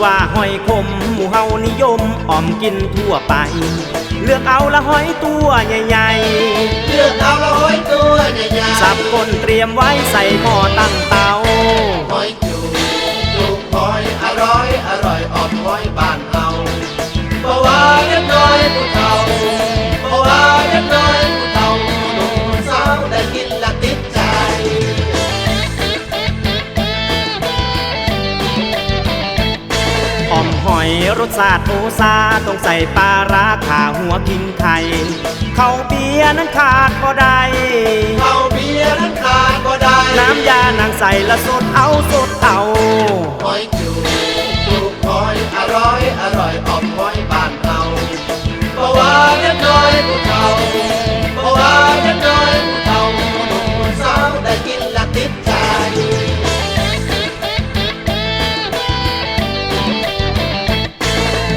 ว่าหอยขมหมู่เฮานิยมอ้อมกินทั่วไปเลือกเอาละหอยตัวใหญ่ๆเลือกเอาละหอยตัวใหญ่ๆสับก้นเตรียมไว้ใส่หม้อตั้งเตาหอยจูบหอยอร่อยอร่อยออกหอยบ้านเฮาเพราะว่าเล็กน้อยผู้เฒ่าเพราะว่าเล็กน้อยผู้เฒ่าหนุ่มสาวได้กินละติดใจอ้อมหอยรสชาติโอซาต้องใส่ปลาร้าขาหัวกินไข่ข้าวเบียร์นั้นขาดบ่ได้ข้าวเบียร์นั้นขาดบ่ได้น้ำยานางใส่ละสดเอาสดเอาหอยจูบหอยอร่อยอร่อยออกหอยบ้านเฮาเพราะว่าเล็กน้อยผู้เฒ่าเพราะว่าเล็กน้อยผู้เฒ่าหนุ่มสาวได้กินละติดใจ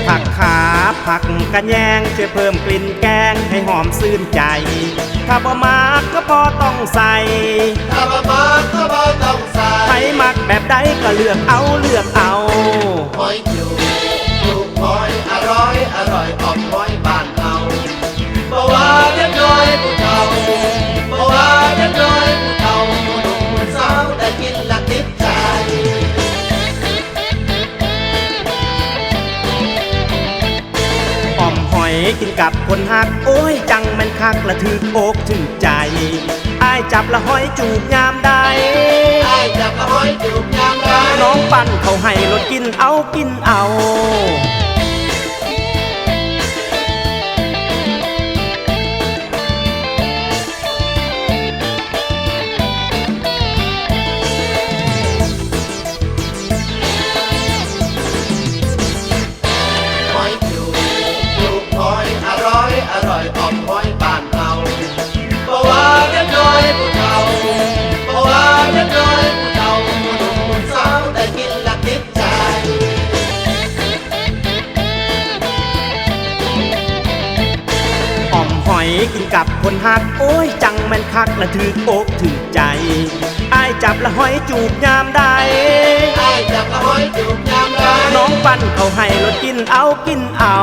ผักขาผักกระแยงช่วยเพิ่มกลิ่นแกงให้หอมซื่นใจถ้าบ่มากก็พอต้องใส่ถ้าบ่มากก็พอต้องใส่ใครมักแบบใดก็เลือกเอาเลือกเอาหอยจูบหอยอร่อยอร่อยออกหอยบ้านเฮาเพราะว่าเล็กน้อยผู้เฒ่าเพราะว่าเล็กน้อยผู้เฒ่าหนุ่มสาวได้กินละติดใจอ้อมหอยกินกับคนหักโอ้ยจังแม่นคักละถึกอกถึกใจอ้ายจับละหอยจูบยามใดอ้ายจับละหอยจูบยามใดน้องปั่นเขาให้รถกินเอากินเอาอร่อยออกหอยบ้านเฮาเพราะว่าเล็กน้อยผู้เฒ่าเพราะว่าเล็กน้อยผู้เฒ่าหนุ่มสาวได้กินละติดใจอ้อมหอยกินกับคนหักโอ้ยจังแม่นคักละถึกอกถึกใจอ้ายจับละหอยจูบยามใดอ้ายจับละหอยจูบยามใดน้องปั่นเขาให้รถกินเอากินเอา